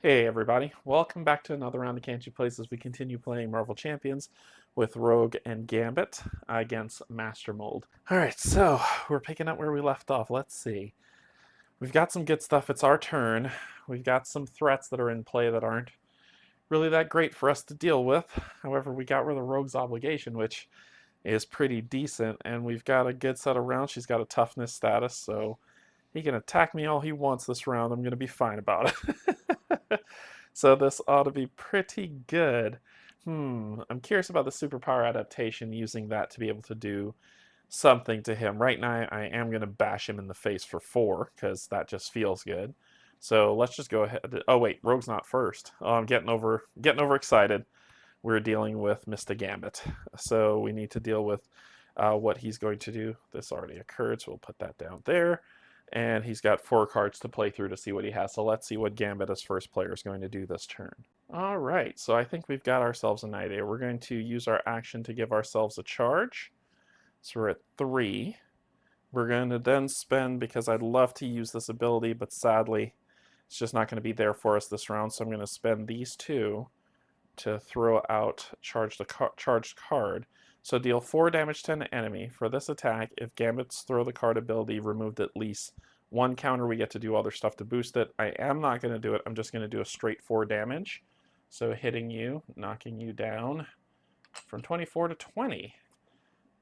Hey everybody, welcome back to another round of Canje Plays as we continue playing Marvel Champions with Rogue and Gambit against Master Mold. Alright, so we're picking up where we left off. Let's see. We've got some good stuff. It's our turn. We've got some threats that are in play that aren't really that great for us to deal with. However, we got rid of Rogue's obligation, which is pretty decent, and we've got a good set of rounds. She's got a toughness status, so he can attack me all he wants this round. I'm going to be fine about it. So this ought to be pretty good. I'm curious about the superpower adaptation, using that to be able to do something to him. Right now, I am going to bash him in the face for 4, because that just feels good. So let's just go ahead. Oh wait, Rogue's not first. Oh, I'm getting overexcited. We're dealing with Mr. Gambit. So we need to deal with what he's going to do. This already occurred, so we'll put that down there. And he's got 4 cards to play through to see what he has. So let's see what Gambit as first player is going to do this turn. All right, so I think we've got ourselves an idea. We're going to use our action to give ourselves a charge. So we're at 3. We're going to then spend, because I'd love to use this ability, but sadly, it's just not going to be there for us this round. So I'm going to spend these 2 to throw out charged card. So deal 4 damage to an enemy. For this attack, if Gambit's throw the card ability removed at least 1 counter, we get to do other stuff to boost it. I am not going to do it. I'm just going to do a straight 4 damage. So hitting you, knocking you down from 24 to 20.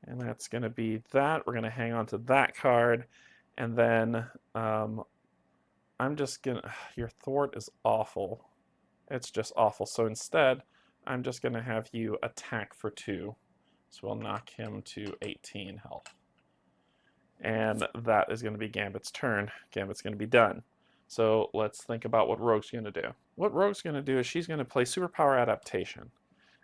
And that's going to be that. We're going to hang on to that card. And then I'm just going to... Your thwart is awful. It's just awful. So instead, I'm just going to have you attack for 2. So we'll knock him to 18 health. And that is going to be Gambit's turn. Gambit's going to be done. So let's think about what Rogue's going to do. What Rogue's going to do is she's going to play Superpower Adaptation.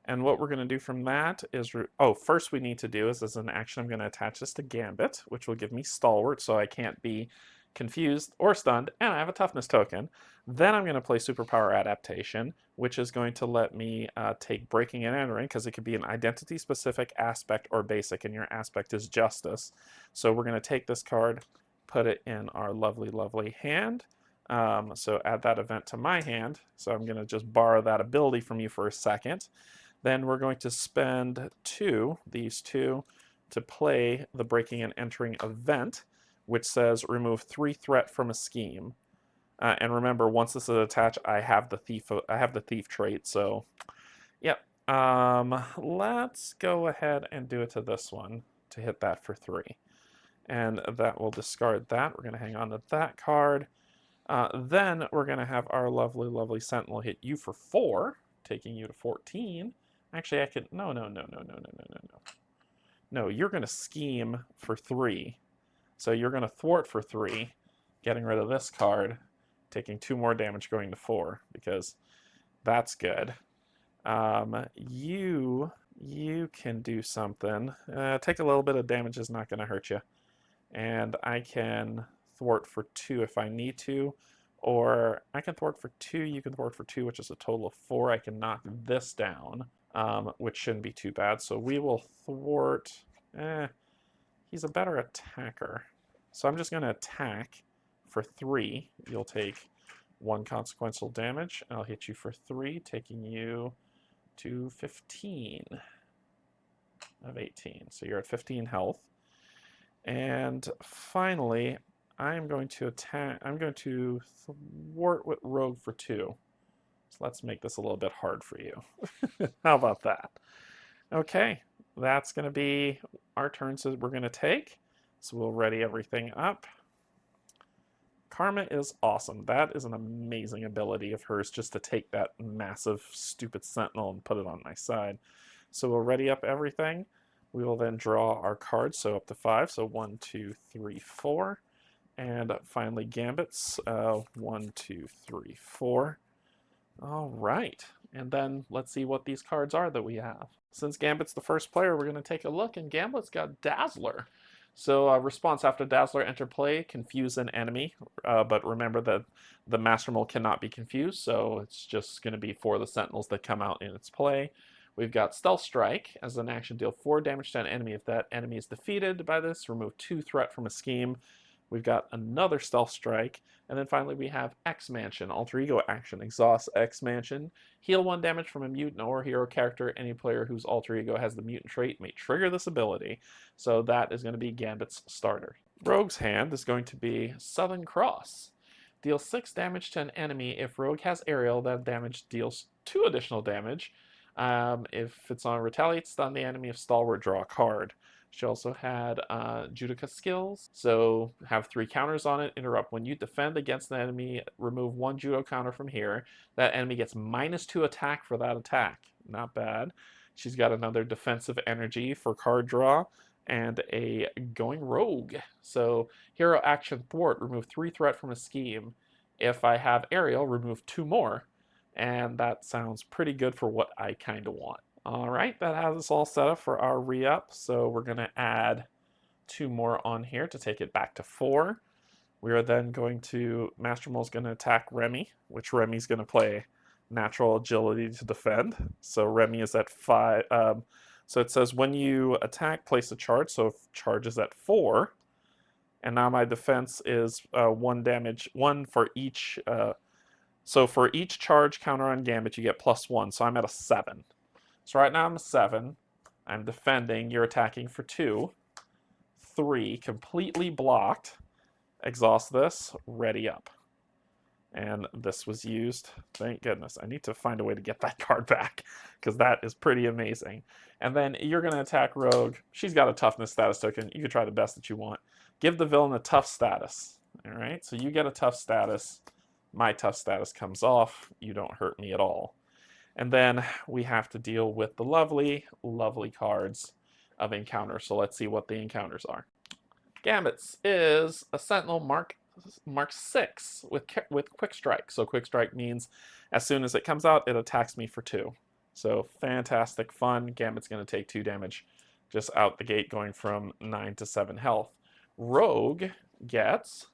And what we're going to do from that is... first we need to do is, as an action, I'm going to attach this to Gambit, which will give me Stalwart, so I can't be confused or stunned, and I have a toughness token. Then I'm going to play Superpower Adaptation, which is going to let me take Breaking and Entering, because it could be an identity-specific, aspect, or basic, and your aspect is Justice. So we're going to take this card, put it in our lovely, lovely hand. So add that event to my hand. So I'm going to just borrow that ability from you for a second. Then we're going to spend these two, to play the Breaking and Entering event, which says remove 3 threat from a scheme. And remember, once this is attached, I have the thief trait. So, yep. Let's go ahead and do it to this one to hit that for 3, and that will discard that. We're going to hang on to that card. Then we're going to have our lovely, lovely Sentinel hit you for 4, taking you to 14. Actually, I could... No. No, you're going to scheme for 3. So you're going to thwart for 3, getting rid of this card, taking 2 more damage going to 4, because that's good. You can do something. Take a little bit of damage is not going to hurt you. And I can thwart for 2 if I need to. Or I can thwart for 2, you can thwart for 2, which is a total of 4. I can knock this down, which shouldn't be too bad. So we will thwart... he's a better attacker. So I'm just going to attack for 3. You'll take 1 consequential damage. I'll hit you for 3, taking you to 15 of 18. So you're at 15 health. And finally, I'm going to thwart with Rogue for 2. So let's make this a little bit hard for you. How about that? Okay, that's going to be our turns that we're going to take. So we'll ready everything up. Karma is awesome. That is an amazing ability of hers, just to take that massive, stupid Sentinel and put it on my side. So we'll ready up everything. We will then draw our cards, so up to 5. So 1, 2, 3, 4. And finally Gambit's 1, 2, 3, 4. All right. And then let's see what these cards are that we have. Since Gambit's the first player, we're going to take a look, and Gambit's got Dazzler. So response after Dazzler, enter play, confuse an enemy. But remember that the Master Mold cannot be confused, so it's just going to be for the Sentinels that come out in its play. We've got Stealth Strike. As an action, deal 4 damage to an enemy. If that enemy is defeated by this, remove 2 threat from a scheme. We've got another Stealth Strike. And then finally we have X Mansion, Alter Ego action. Exhaust X Mansion. Heal 1 damage from a mutant or hero character. Any player whose Alter Ego has the mutant trait may trigger this ability. So that is going to be Gambit's starter. Rogue's hand is going to be Southern Cross. Deal 6 damage to an enemy. If Rogue has aerial, that damage deals 2 additional damage. If it's on retaliate, stun the enemy. If stalwart, draw a card. She also had Judica skills, so have 3 counters on it. Interrupt. When you defend against an enemy, remove 1 judo counter from here. That enemy gets -2 attack for that attack. Not bad. She's got another defensive energy for card draw and a going rogue. So hero action thwart, remove 3 threat from a scheme. If I have aerial, remove 2 more. And that sounds pretty good for what I kind of want. All right, that has us all set up for our re-up. So we're going to add 2 more on here to take it back to 4. We are then going to, Master Mole's going to attack Remy, which Remy's going to play natural agility to defend. So Remy is at 5. So it says when you attack, place a charge. So if charge is at 4. And now my defense is 1 damage, 1 for each. So for each charge counter on Gambit, you get +1. So I'm at a 7. So right now I'm a 7. I'm defending. You're attacking for 2. 3. Completely blocked. Exhaust this. Ready up. And this was used. Thank goodness. I need to find a way to get that card back, because that is pretty amazing. And then you're going to attack Rogue. She's got a toughness status token. You can try the best that you want. Give the villain a tough status. All right, so you get a tough status. My tough status comes off. You don't hurt me at all. And then we have to deal with the lovely, lovely cards of encounter. So let's see what the encounters are. Gambit's is a Sentinel Mark 6 with Quick Strike. So Quick Strike means as soon as it comes out, it attacks me for 2. So fantastic fun. Gambit's going to take 2 damage just out the gate, going from 9 to 7 health. Rogue gets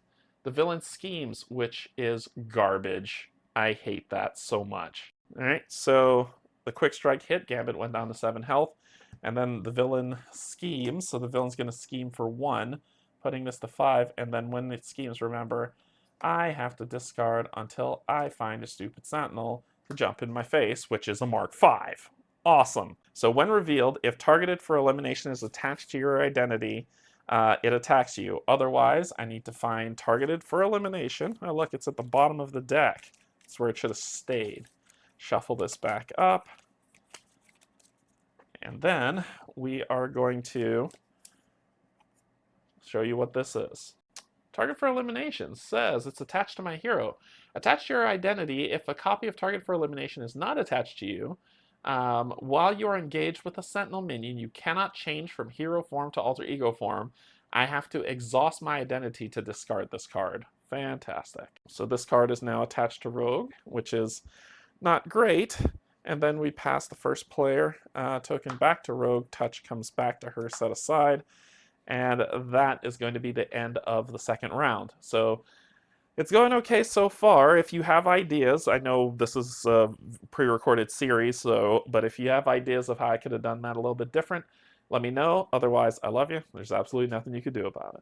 the Villain Schemes, which is garbage. I hate that so much. All right, so the Quick Strike hit, Gambit went down to 7 health, and then the Villain Schemes, so the villain's going to scheme for 1, putting this to 5, and then when it schemes, remember, I have to discard until I find a stupid Sentinel to jump in my face, which is a Mark 5. Awesome. So when revealed, if targeted for elimination is attached to your identity, it attacks you. Otherwise, I need to find targeted for elimination. Oh, look, it's at the bottom of the deck. That's where it should have stayed. Shuffle this back up. And then we are going to show you what this is. Target for elimination says it's attached to my hero. Attached to your identity, if a copy of target for elimination is not attached to you, while you are engaged with a Sentinel minion, you cannot change from hero form to alter ego form. I have to exhaust my identity to discard this card. Fantastic. So this card is now attached to Rogue, which is not great. And then we pass the first player token back to Rogue. Touch comes back to her, set aside. And that is going to be the end of the second round. So it's going okay so far. If you have ideas, I know this is a pre-recorded series, but if you have ideas of how I could have done that a little bit different, let me know. Otherwise, I love you. There's absolutely nothing you could do about it.